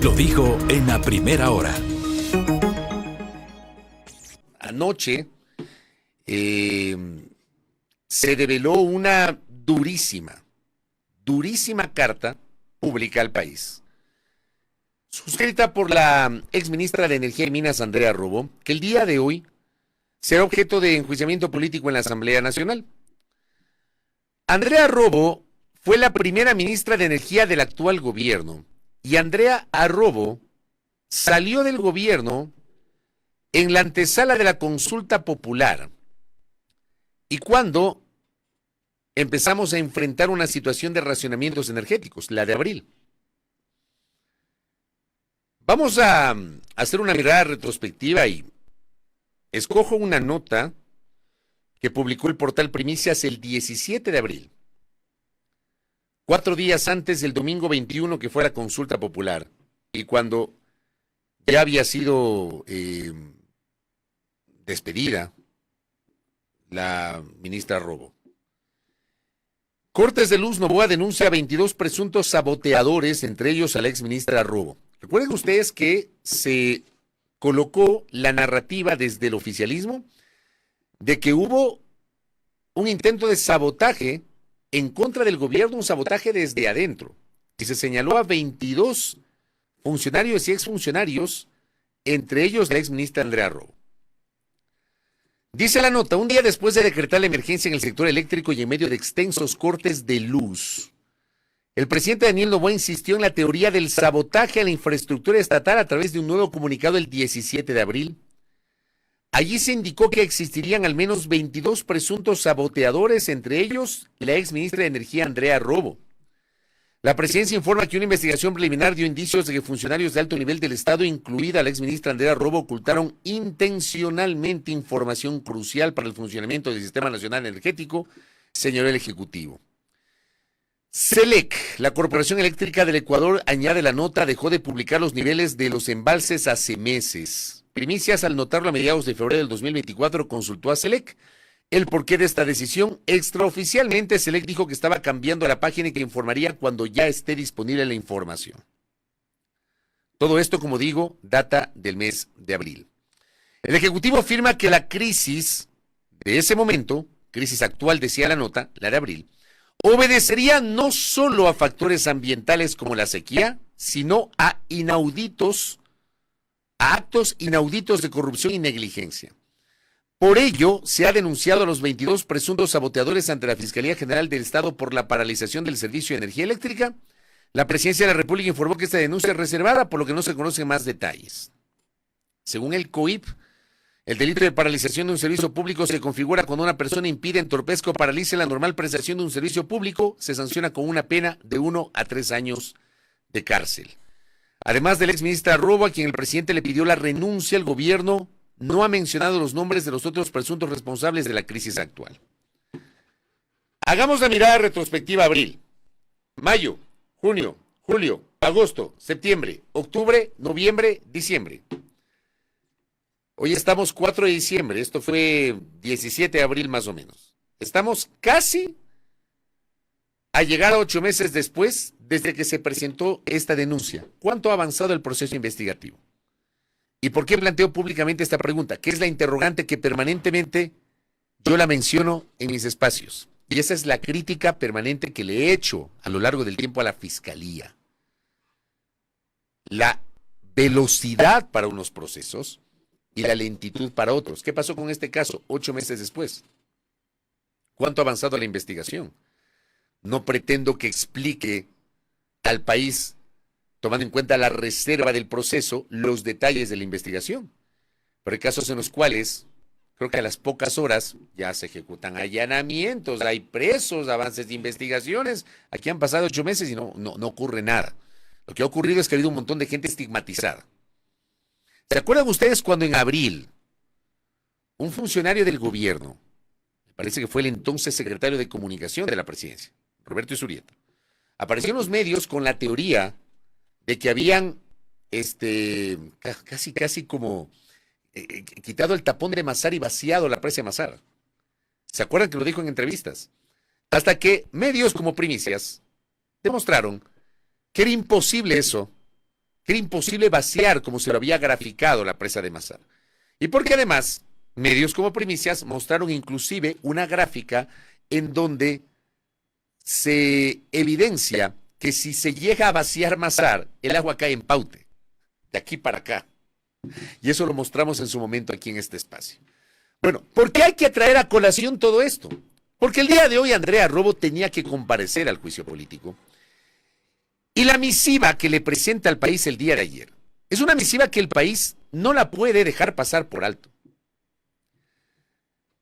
Lo dijo en la primera hora. Anoche se develó una durísima carta pública al país, suscrita por la exministra de Energía y Minas, Andrea Robo, que el día de hoy será objeto de enjuiciamiento político en la Asamblea Nacional. Andrea Robo fue la primera ministra de Energía del actual gobierno y Andrea Robo salió del gobierno en la antesala de la consulta popular y cuando empezamos a enfrentar una situación de racionamientos energéticos, la de abril. Vamos a hacer una mirada retrospectiva y escojo una nota que publicó el portal Primicias el 17 de abril, 4 días antes del domingo 21 que fue la consulta popular y cuando ya había sido despedida la ministra Robo. Cortes de Luz Noboa denuncia a 22 presuntos saboteadores, entre ellos a la exministra Robo. Recuerden ustedes que se colocó la narrativa desde el oficialismo de que hubo un intento de sabotaje en contra del gobierno, un sabotaje desde adentro, y se señaló a 22 funcionarios y exfuncionarios, entre ellos la exministra Andrea Robo. Dice la nota, un día después de decretar la emergencia en el sector eléctrico y en medio de extensos cortes de luz, el presidente Daniel Noboa insistió en la teoría del sabotaje a la infraestructura estatal a través de un nuevo comunicado el 17 de abril. Allí se indicó que existirían al menos 22 presuntos saboteadores, entre ellos la exministra de Energía Andrea Robo. La presidencia informa que una investigación preliminar dio indicios de que funcionarios de alto nivel del Estado, incluida la exministra Andrea Robo, ocultaron intencionalmente información crucial para el funcionamiento del Sistema Nacional Energético, señaló el Ejecutivo. CELEC, la Corporación Eléctrica del Ecuador, añade la nota, dejó de publicar los niveles de los embalses hace meses. Primicias, al notarlo a mediados de febrero del 2024, consultó a CELEC el porqué de esta decisión. Extraoficialmente, CELEC dijo que estaba cambiando la página y que informaría cuando ya esté disponible la información. Todo esto, como digo, data del mes de abril. El Ejecutivo afirma que la crisis de ese momento, crisis actual, decía la nota, la de abril, obedecería no solo a factores ambientales como la sequía, sino a actos inauditos de corrupción y negligencia. Por ello, se ha denunciado a los 22 presuntos saboteadores ante la Fiscalía General del Estado por la paralización del servicio de energía eléctrica. La Presidencia de la República informó que esta denuncia es reservada, por lo que no se conocen más detalles. Según el COIP, el delito de paralización de un servicio público se configura cuando una persona impide, entorpezca o paralice la normal prestación de un servicio público. Se sanciona con una pena de 1 a 3 años de cárcel. Además de la exministra Robo, a quien el presidente le pidió la renuncia, el gobierno no ha mencionado los nombres de los otros presuntos responsables de la crisis actual. Hagamos la mirada retrospectiva a abril, mayo, junio, julio, agosto, septiembre, octubre, noviembre, diciembre. Hoy estamos 4 de diciembre, esto fue 17 de abril más o menos. Estamos casi a llegar a 8 meses después desde que se presentó esta denuncia. ¿Cuánto ha avanzado el proceso investigativo? ¿Y por qué planteo públicamente esta pregunta? Que es la interrogante que permanentemente yo la menciono en mis espacios. Y esa es la crítica permanente que le he hecho a lo largo del tiempo a la Fiscalía. La velocidad para unos procesos y la lentitud para otros. ¿Qué pasó con este caso 8 meses después? ¿Cuánto ha avanzado la investigación? No pretendo que explique al país, tomando en cuenta la reserva del proceso, los detalles de la investigación. Pero hay casos en los cuales, creo que a las pocas horas, ya se ejecutan allanamientos, hay presos, avances de investigaciones. Aquí han pasado 8 meses y no ocurre nada. Lo que ha ocurrido es que ha habido un montón de gente estigmatizada. ¿Se acuerdan ustedes cuando en abril un funcionario del gobierno, me parece que fue el entonces secretario de Comunicación de la Presidencia, Roberto Izurieta, apareció en los medios con la teoría de que habían casi como quitado el tapón de Mazar y vaciado la presa de Mazar? ¿Se acuerdan que lo dijo en entrevistas? Hasta que medios como Primicias demostraron que era imposible eso, que era imposible vaciar como se lo había graficado la presa de Masar. Y porque además, medios como Primicias mostraron inclusive una gráfica en donde se evidencia que si se llega a vaciar Masar, el agua cae en Paute, de aquí para acá. Y eso lo mostramos en su momento aquí en este espacio. Bueno, ¿por qué hay que traer a colación todo esto? Porque el día de hoy Andrea Robo tenía que comparecer al juicio político. Y la misiva que le presenta al país el día de ayer es una misiva que el país no la puede dejar pasar por alto.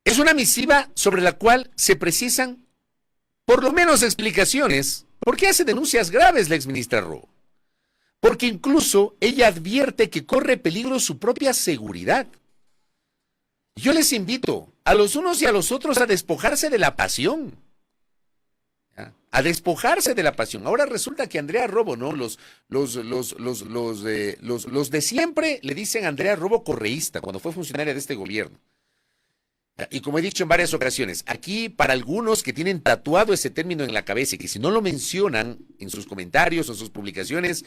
Es una misiva sobre la cual se precisan por lo menos explicaciones. ¿Por qué hace denuncias graves la exministra Robo? Porque incluso ella advierte que corre peligro su propia seguridad. Yo les invito a los unos y a los otros a despojarse de la pasión. ¿Ya? A despojarse de la pasión. Ahora resulta que Andrea Robo, ¿no? Los de siempre le dicen a Andrea Robo correísta cuando fue funcionaria de este gobierno. Y como he dicho en varias ocasiones, aquí para algunos que tienen tatuado ese término en la cabeza y que si no lo mencionan en sus comentarios o en sus publicaciones,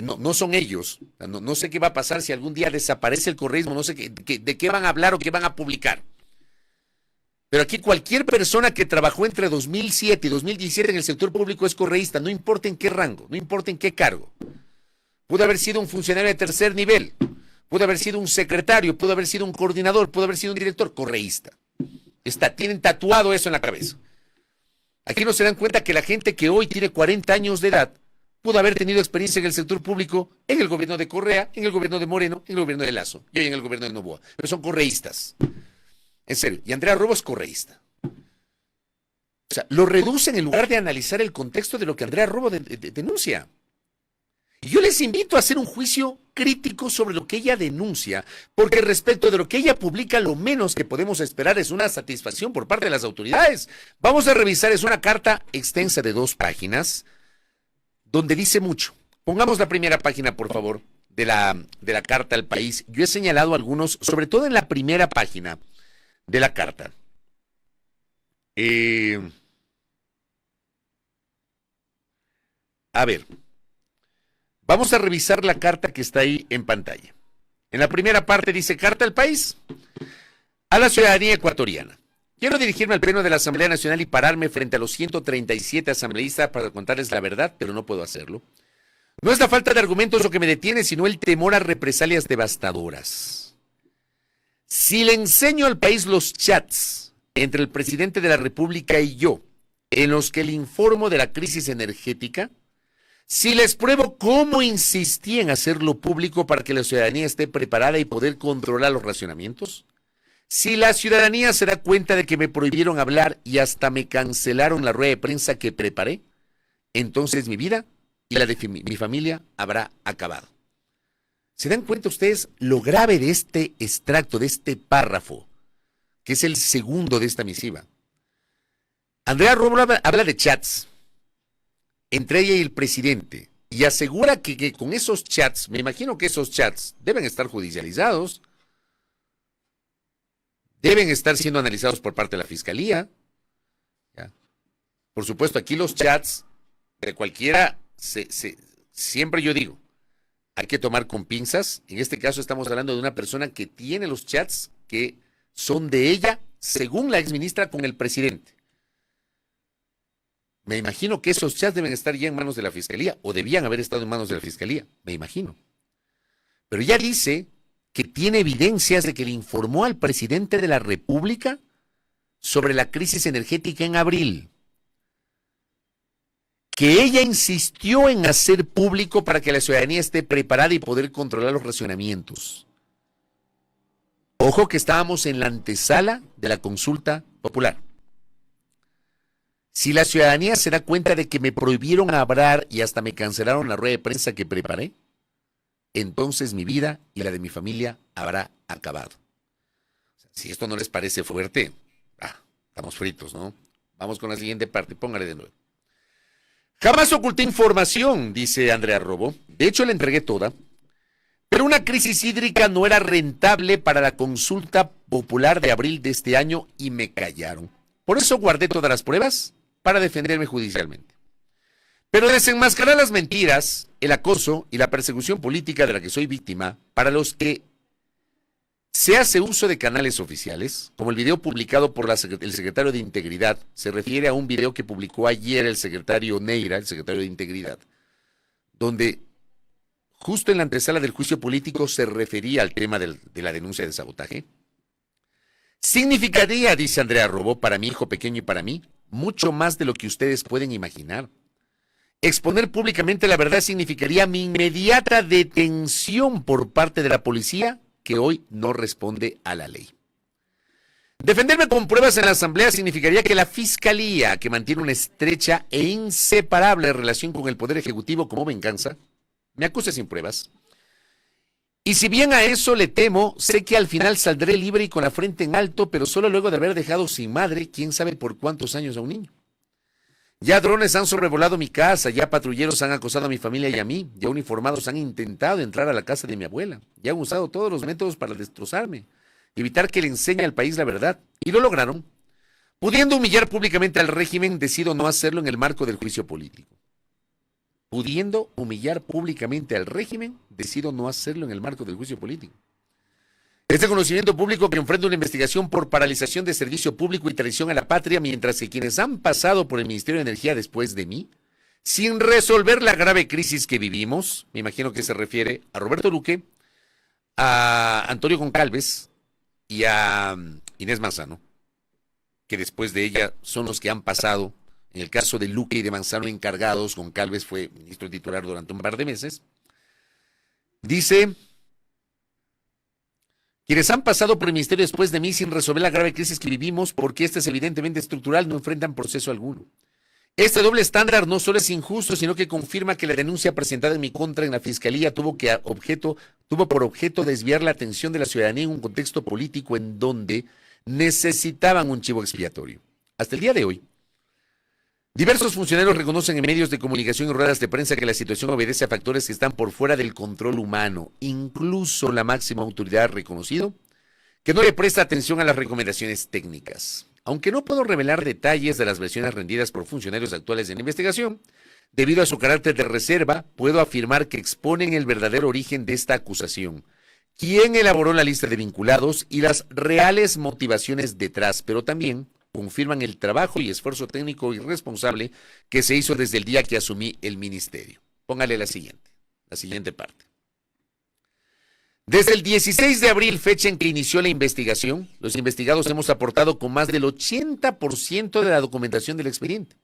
no son ellos. No sé qué va a pasar si algún día desaparece el correísmo, no sé de qué van a hablar o qué van a publicar. Pero aquí cualquier persona que trabajó entre 2007 y 2017 en el sector público es correísta, no importa en qué rango, no importa en qué cargo. Pudo haber sido un funcionario de tercer nivel, pudo haber sido un secretario, pudo haber sido un coordinador, pudo haber sido un director, correísta. Tienen tatuado eso en la cabeza. Aquí no se dan cuenta que la gente que hoy tiene 40 años de edad pudo haber tenido experiencia en el sector público, en el gobierno de Correa, en el gobierno de Moreno, en el gobierno de Lazo y hoy en el gobierno de Noboa. Pero son correístas. En serio. Y Andrea Robo es correísta. O sea, lo reducen en lugar de analizar el contexto de lo que Andrea Robo denuncia. Y yo les invito a hacer un juicio crítico sobre lo que ella denuncia, porque respecto de lo que ella publica, lo menos que podemos esperar es una satisfacción por parte de las autoridades. Vamos a revisar, es una carta extensa de 2 páginas, donde dice mucho. Pongamos la primera página, por favor, de la carta al país. Yo he señalado algunos, sobre todo en la primera página de la carta. A ver, vamos a revisar la carta que está ahí en pantalla. En la primera parte dice: Carta al país a la ciudadanía ecuatoriana. Quiero dirigirme al Pleno de la Asamblea Nacional y pararme frente a los 137 asambleístas para contarles la verdad, pero no puedo hacerlo. No es la falta de argumentos lo que me detiene, sino el temor a represalias devastadoras. Si le enseño al país los chats entre el presidente de la República y yo, en los que le informo de la crisis energética, si les pruebo cómo insistí en hacerlo público para que la ciudadanía esté preparada y poder controlar los racionamientos, si la ciudadanía se da cuenta de que me prohibieron hablar y hasta me cancelaron la rueda de prensa que preparé, entonces mi vida y la de mi familia habrá acabado. ¿Se dan cuenta ustedes lo grave de este extracto, de este párrafo, que es el segundo de esta misiva? Andrea Robo habla de chats entre ella y el presidente y asegura que con esos chats, me imagino que esos chats deben estar judicializados, deben estar siendo analizados por parte de la Fiscalía. ¿Ya? Por supuesto, aquí los chats de cualquiera, siempre yo digo, hay que tomar con pinzas. En este caso estamos hablando de una persona que tiene los chats que son de ella, según la exministra, con el presidente. Me imagino que esos chats deben estar ya en manos de la Fiscalía, o debían haber estado en manos de la Fiscalía, me imagino. Pero ya dice que tiene evidencias de que le informó al presidente de la República sobre la crisis energética en abril, que ella insistió en hacer público para que la ciudadanía esté preparada y poder controlar los racionamientos. Ojo que estábamos en la antesala de la consulta popular. Si la ciudadanía se da cuenta de que me prohibieron hablar y hasta me cancelaron la rueda de prensa que preparé, entonces mi vida y la de mi familia habrá acabado. Si esto no les parece fuerte, estamos fritos, ¿no? Vamos con la siguiente parte, póngale de nuevo. Jamás oculté información, dice Andrea Robo. De hecho, la entregué toda. Pero una crisis hídrica no era rentable para la consulta popular de abril de este año y me callaron. Por eso guardé todas las pruebas para defenderme judicialmente. Pero desenmascarar las mentiras, el acoso y la persecución política de la que soy víctima, para los que se hace uso de canales oficiales, como el video publicado por el secretario de Integridad, se refiere a un video que publicó ayer el secretario Neira, el secretario de Integridad, donde justo en la antesala del juicio político se refería al tema de la denuncia de sabotaje. Significaría, dice Andrea Robo, para mi hijo pequeño y para mí, mucho más de lo que ustedes pueden imaginar. Exponer públicamente la verdad significaría mi inmediata detención por parte de la policía, que hoy no responde a la ley. Defenderme con pruebas en la asamblea significaría que la fiscalía, que mantiene una estrecha e inseparable relación con el Poder Ejecutivo como venganza, me acuse sin pruebas. Y si bien a eso le temo, sé que al final saldré libre y con la frente en alto, pero solo luego de haber dejado sin madre, quién sabe por cuántos años a un niño. Ya drones han sobrevolado mi casa, ya patrulleros han acosado a mi familia y a mí, ya uniformados han intentado entrar a la casa de mi abuela, ya han usado todos los métodos para destrozarme, evitar que le enseñe al país la verdad, y lo lograron. Pudiendo humillar públicamente al régimen, decido no hacerlo en el marco del juicio político. Pudiendo humillar públicamente al régimen, decido no hacerlo en el marco del juicio político. Este conocimiento público que enfrenta una investigación por paralización de servicio público y traición a la patria, mientras que quienes han pasado por el Ministerio de Energía después de mí, sin resolver la grave crisis que vivimos, me imagino que se refiere a Roberto Luque, a Antonio Goncalves y a Inés Manzano, que después de ella son los que han pasado, en el caso de Luque y de Manzano encargados, Goncalves fue ministro titular durante un par de meses, dice: quienes han pasado por el ministerio después de mí sin resolver la grave crisis que vivimos, porque esta es evidentemente estructural, no enfrentan proceso alguno. Este doble estándar no solo es injusto, sino que confirma que la denuncia presentada en mi contra en la Fiscalía tuvo por objeto desviar la atención de la ciudadanía en un contexto político en donde necesitaban un chivo expiatorio. Hasta el día de hoy, diversos funcionarios reconocen en medios de comunicación y ruedas de prensa que la situación obedece a factores que están por fuera del control humano. Incluso la máxima autoridad ha reconocido que no le presta atención a las recomendaciones técnicas. Aunque no puedo revelar detalles de las versiones rendidas por funcionarios actuales en la investigación, debido a su carácter de reserva, puedo afirmar que exponen el verdadero origen de esta acusación, quién elaboró la lista de vinculados y las reales motivaciones detrás, pero también confirman el trabajo y esfuerzo técnico y responsable que se hizo desde el día que asumí el ministerio. Póngale la siguiente parte. Desde el 16 de abril, fecha en que inició la investigación, los investigados hemos aportado con más del 80% de la documentación del expediente.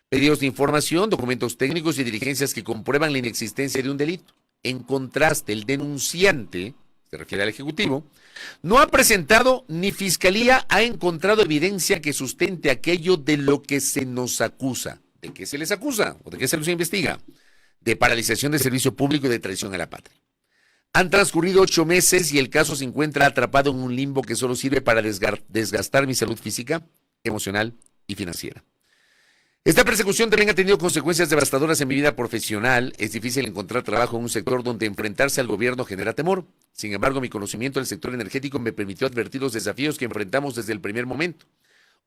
Pedidos de información, documentos técnicos y diligencias que comprueban la inexistencia de un delito. En contraste, el denunciante, se refiere al Ejecutivo, no ha presentado ni Fiscalía ha encontrado evidencia que sustente aquello de lo que se nos acusa. ¿De qué se les acusa? ¿O de qué se los investiga? De paralización de servicio público y de traición a la patria. Han transcurrido 8 meses y el caso se encuentra atrapado en un limbo que solo sirve para desgastar mi salud física, emocional y financiera. Esta persecución también ha tenido consecuencias devastadoras en mi vida profesional. Es difícil encontrar trabajo en un sector donde enfrentarse al gobierno genera temor. Sin embargo, mi conocimiento del sector energético me permitió advertir los desafíos que enfrentamos desde el primer momento.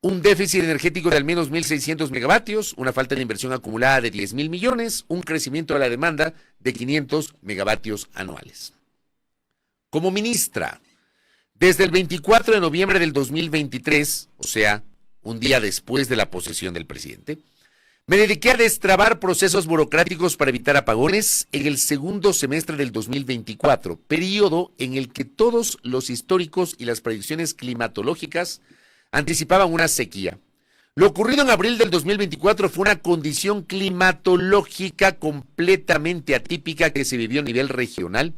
Un déficit energético de al menos 1.600 megavatios, una falta de inversión acumulada de 10,000 millones, un crecimiento de la demanda de 500 megavatios anuales. Como ministra, desde el 24 de noviembre del 2023, o sea, un día después de la posesión del presidente, me dediqué a destrabar procesos burocráticos para evitar apagones en el segundo semestre del 2024, periodo en el que todos los históricos y las predicciones climatológicas anticipaban una sequía. Lo ocurrido en abril del 2024 fue una condición climatológica completamente atípica que se vivió a nivel regional.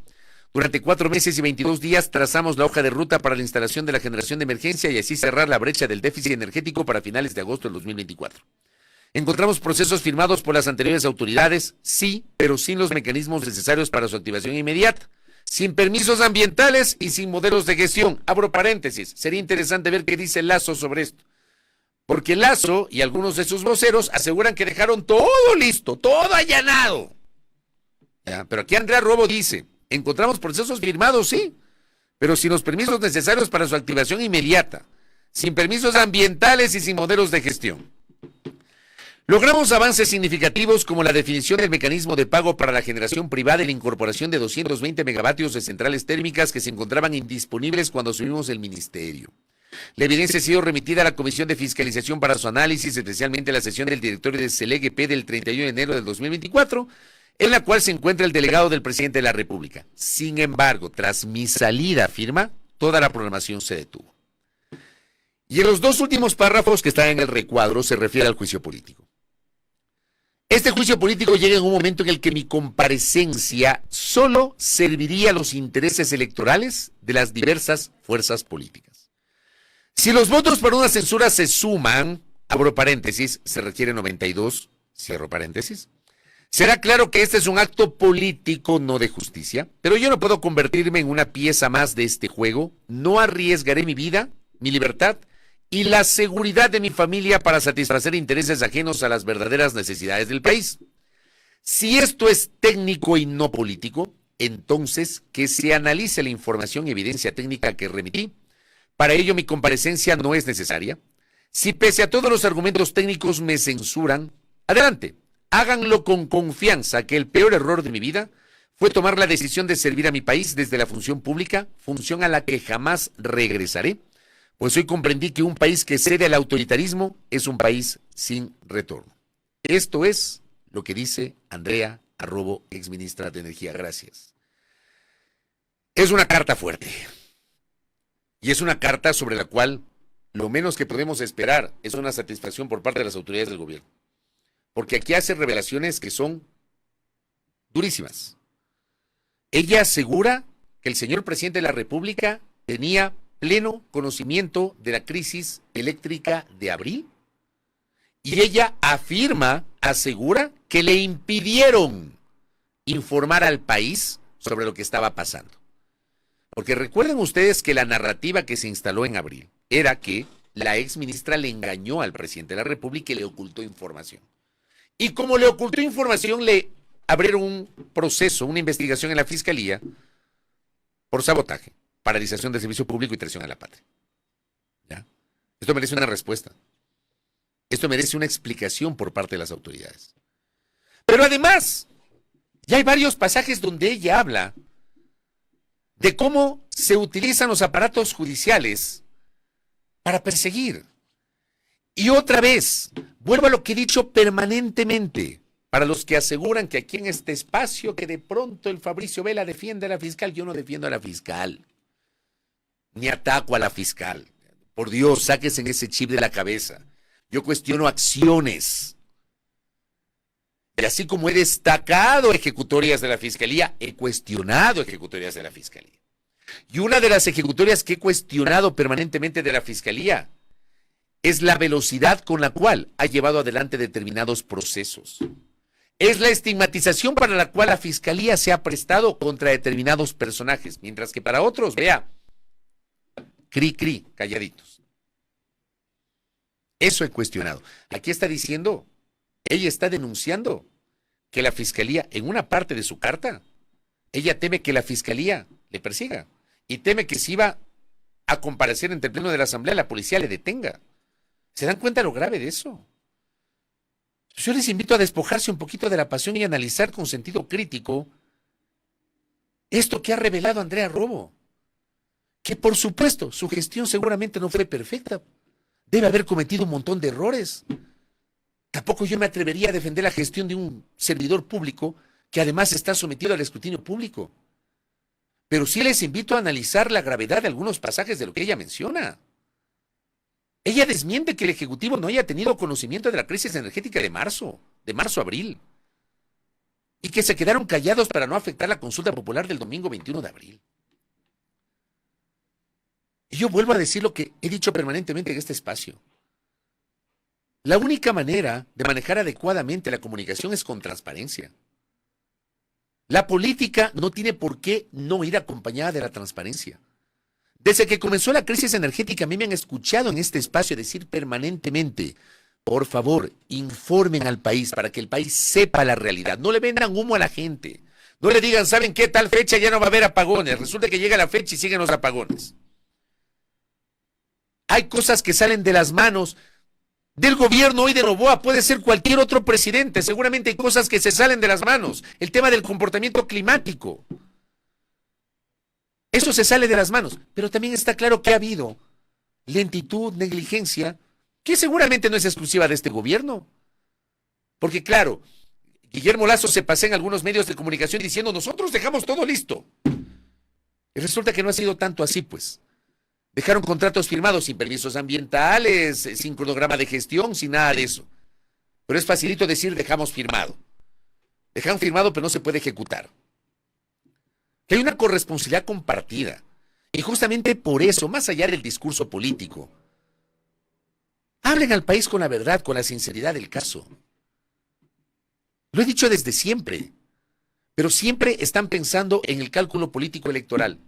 Durante 4 meses y 22 días trazamos la hoja de ruta para la instalación de la generación de emergencia y así cerrar la brecha del déficit energético para finales de agosto del 2024. Encontramos procesos firmados por las anteriores autoridades, sí, pero sin los mecanismos necesarios para su activación inmediata, sin permisos ambientales y sin modelos de gestión. Abro paréntesis, sería interesante ver qué dice Lasso sobre esto, porque Lasso y algunos de sus voceros aseguran que dejaron todo listo, todo allanado. ¿Ya? Pero aquí Andrea Robo dice: encontramos procesos firmados, sí, pero sin los permisos necesarios para su activación inmediata, sin permisos ambientales y sin modelos de gestión. Logramos avances significativos como la definición del mecanismo de pago para la generación privada y la incorporación de 220 megavatios de centrales térmicas que se encontraban indisponibles cuando asumimos el ministerio. La evidencia ha sido remitida a la Comisión de Fiscalización para su análisis, especialmente la sesión del directorio de CELEGP del 31 de enero del 2024, en la cual se encuentra el delegado del presidente de la República. Sin embargo, tras mi salida, afirma, toda la programación se detuvo. Y en los dos últimos párrafos que están en el recuadro se refiere al juicio político. Este juicio político llega en un momento en el que mi comparecencia solo serviría a los intereses electorales de las diversas fuerzas políticas. Si los votos para una censura se suman, abro paréntesis, se requiere 92, cierro paréntesis, será claro que este es un acto político, no de justicia, pero yo no puedo convertirme en una pieza más de este juego, no arriesgaré mi vida, mi libertad y la seguridad de mi familia para satisfacer intereses ajenos a las verdaderas necesidades del país. Si esto es técnico y no político, entonces que se analice la información y evidencia técnica que remití. Para ello mi comparecencia no es necesaria. Si pese a todos los argumentos técnicos me censuran, adelante, háganlo con confianza, que el peor error de mi vida fue tomar la decisión de servir a mi país desde la función pública, función a la que jamás regresaré, pues hoy comprendí que un país que cede al autoritarismo es un país sin retorno. Esto es lo que dice Andrea Arrobo, exministra de Energía. Gracias. Es una carta fuerte. Y es una carta sobre la cual lo menos que podemos esperar es una satisfacción por parte de las autoridades del gobierno. Porque aquí hace revelaciones que son durísimas. Ella asegura que el señor presidente de la República tenía pleno conocimiento de la crisis eléctrica de abril, y ella asegura que le impidieron informar al país sobre lo que estaba pasando. Porque recuerden ustedes que la narrativa que se instaló en abril era que la exministra le engañó al presidente de la República y le ocultó información. Y como le ocultó información, le abrieron un proceso, una investigación en la Fiscalía por sabotaje, paralización del servicio público y traición a la patria. ¿Ya? Esto merece una respuesta. Esto merece una explicación por parte de las autoridades. Pero además, ya hay varios pasajes donde ella habla de cómo se utilizan los aparatos judiciales para perseguir. Y otra vez, vuelvo a lo que he dicho permanentemente, para los que aseguran que aquí en este espacio, que de pronto el Fabricio Vela defiende a la fiscal, yo no defiendo a la fiscal, ni ataco a la fiscal. Por Dios, sáquense ese chip de la cabeza. Yo cuestiono acciones. Y así como he destacado ejecutorias de la Fiscalía, he cuestionado ejecutorias de la Fiscalía. Y una de las ejecutorias que he cuestionado permanentemente de la Fiscalía es la velocidad con la cual ha llevado adelante determinados procesos. Es la estigmatización para la cual la Fiscalía se ha prestado contra determinados personajes, mientras que para otros, vea, cri, calladitos. Eso he cuestionado. Aquí está diciendo, ella está denunciando que la Fiscalía, en una parte de su carta, ella teme que la Fiscalía le persiga y teme que si iba a comparecer ante el pleno de la Asamblea, la policía le detenga. ¿Se dan cuenta lo grave de eso? Yo les invito a despojarse un poquito de la pasión y analizar con sentido crítico esto que ha revelado Andrea Robo. Que por supuesto, su gestión seguramente no fue perfecta. Debe haber cometido un montón de errores. Tampoco yo me atrevería a defender la gestión de un servidor público que además está sometido al escrutinio público. Pero sí les invito a analizar la gravedad de algunos pasajes de lo que ella menciona. Ella desmiente que el Ejecutivo no haya tenido conocimiento de la crisis energética de marzo a abril, y que se quedaron callados para no afectar la consulta popular del domingo 21 de abril. Y yo vuelvo a decir lo que he dicho permanentemente en este espacio. La única manera de manejar adecuadamente la comunicación es con transparencia. La política no tiene por qué no ir acompañada de la transparencia. Desde que comenzó la crisis energética, a mí me han escuchado en este espacio decir permanentemente, por favor, informen al país para que el país sepa la realidad. No le vendan humo a la gente. No le digan, ¿saben qué? Tal fecha ya no va a haber apagones. Resulta que llega la fecha y siguen los apagones. Hay cosas que salen de las manos. del gobierno hoy de Noboa puede ser cualquier otro presidente. Seguramente hay cosas que se salen de las manos. El tema del comportamiento climático. Eso se sale de las manos. Pero también está claro que ha habido lentitud, negligencia, que seguramente no es exclusiva de este gobierno. Porque claro, Guillermo Lasso se pasea en algunos medios de comunicación diciendo nosotros dejamos todo listo. Y resulta que no ha sido tanto así, pues. Dejaron contratos firmados sin permisos ambientales, sin cronograma de gestión, sin nada de eso. Pero es facilito decir dejamos firmado. Dejaron firmado pero no se puede ejecutar. Que hay una corresponsabilidad compartida. Y justamente por eso, más allá del discurso político, hablen al país con la verdad, con la sinceridad del caso. Lo he dicho desde siempre, pero siempre están pensando en el cálculo político electoral.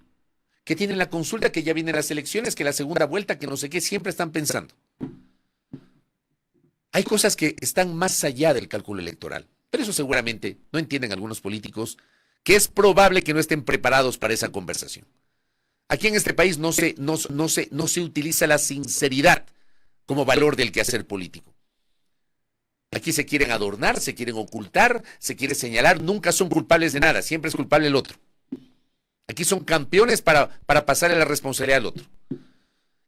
Que tienen la consulta, que ya vienen las elecciones, que la segunda vuelta, que no sé qué, siempre están pensando. Hay cosas que están más allá del cálculo electoral, pero eso seguramente no entienden algunos políticos, que es probable que no estén preparados para esa conversación. Aquí en este país no se utiliza la sinceridad como valor del quehacer político. Aquí se quieren adornar, se quieren ocultar, se quiere señalar, nunca son culpables de nada, siempre es culpable el otro. Aquí son campeones para pasarle la responsabilidad al otro.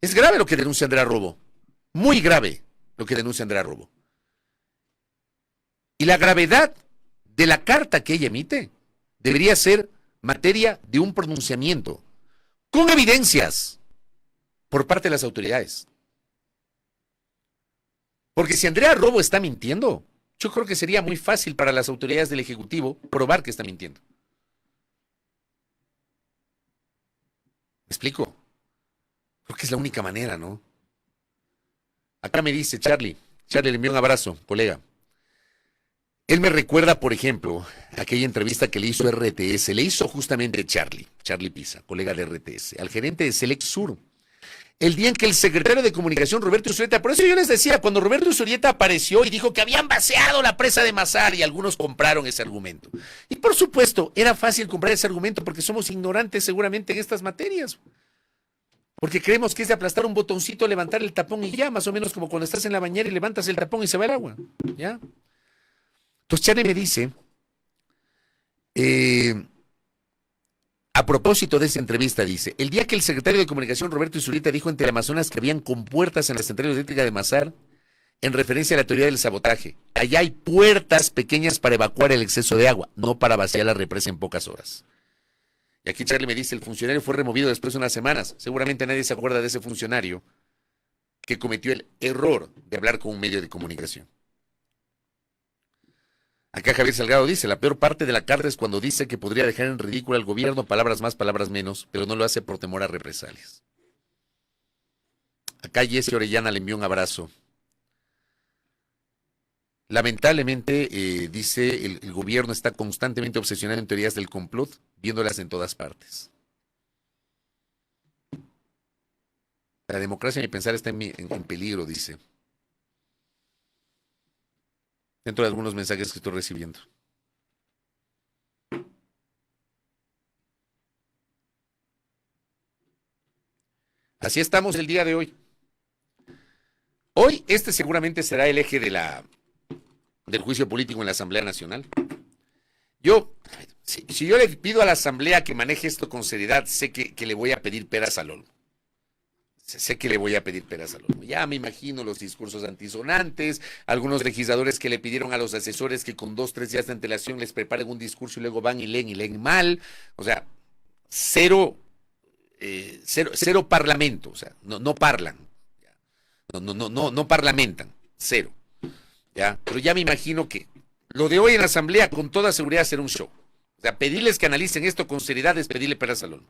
Es grave lo que denuncia Andrea Robo. Muy grave lo que denuncia Andrea Robo. Y la gravedad de la carta que ella emite debería ser materia de un pronunciamiento con evidencias por parte de las autoridades. Porque si Andrea Robo está mintiendo, yo creo que sería muy fácil para las autoridades del Ejecutivo probar que está mintiendo. ¿Me explico? Creo que es la única manera, ¿no? Acá me dice Charlie le envió un abrazo, colega. Él me recuerda, por ejemplo, aquella entrevista que le hizo RTS, le hizo justamente Charlie Pisa, colega de RTS, al gerente de Select Sur, el día en que el secretario de Comunicación, Roberto Usureta, por eso yo les decía, cuando Roberto Usureta apareció y dijo que habían vaciado la presa de Mazar y algunos compraron ese argumento. Y por supuesto, era fácil comprar ese argumento porque somos ignorantes seguramente en estas materias. Porque creemos que es de aplastar un botoncito, levantar el tapón y ya, más o menos como cuando estás en la bañera y levantas el tapón y se va el agua, ¿ya? Entonces Charlie me dice, a propósito de esa entrevista, dice, el día que el secretario de Comunicación, Roberto Usureta, dijo en Teleamazonas que habían compuertas en la central eléctrica de Mazar, en referencia a la teoría del sabotaje, allá hay puertas pequeñas para evacuar el exceso de agua, no para vaciar la represa en pocas horas. Y aquí Charlie me dice, el funcionario fue removido después de unas semanas. Seguramente nadie se acuerda de ese funcionario que cometió el error de hablar con un medio de comunicación. Acá Javier Salgado dice, la peor parte de la carta es cuando dice que podría dejar en ridículo al gobierno, palabras más, palabras menos, pero no lo hace por temor a represalias. Acá Jesse Orellana le envió un abrazo. Lamentablemente, dice, el gobierno está constantemente obsesionado en teorías del complot, viéndolas en todas partes. La democracia, a mi pensar, está en peligro, dice. Dentro de algunos mensajes que estoy recibiendo. Así estamos el día de hoy. Hoy este seguramente será el eje del juicio político en la Asamblea Nacional. Si yo le pido a la Asamblea que maneje esto con seriedad, sé que le voy a pedir peras al olmo. Sé que le voy a pedir peras al olmo. Ya me imagino los discursos antisonantes, algunos legisladores que le pidieron a los asesores que con 2-3 días de antelación les preparen un discurso y luego van y leen mal. O sea, cero parlamento, o sea, no parlan. No parlamentan, cero. ¿Ya? Pero ya me imagino que lo de hoy en la Asamblea con toda seguridad será un show. O sea, pedirles que analicen esto con seriedad es pedirle peras al olmo.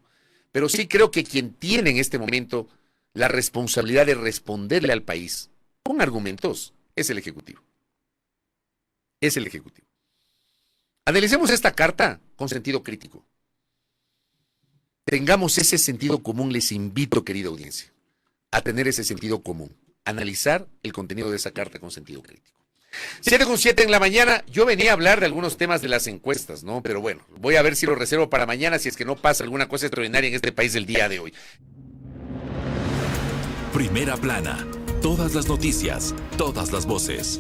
Pero sí creo que quien tiene en este momento la responsabilidad de responderle al país con argumentos es el Ejecutivo. Es el Ejecutivo. Analicemos esta carta con sentido crítico. Tengamos ese sentido común, les invito, querida audiencia, a tener ese sentido común. Analizar el contenido de esa carta con sentido crítico. 7:07 en la mañana, yo venía a hablar de algunos temas de las encuestas, ¿no? Pero bueno, voy a ver si lo reservo para mañana, si es que no pasa alguna cosa extraordinaria en este país el día de hoy. Primera plana, Todas las noticias, todas las voces.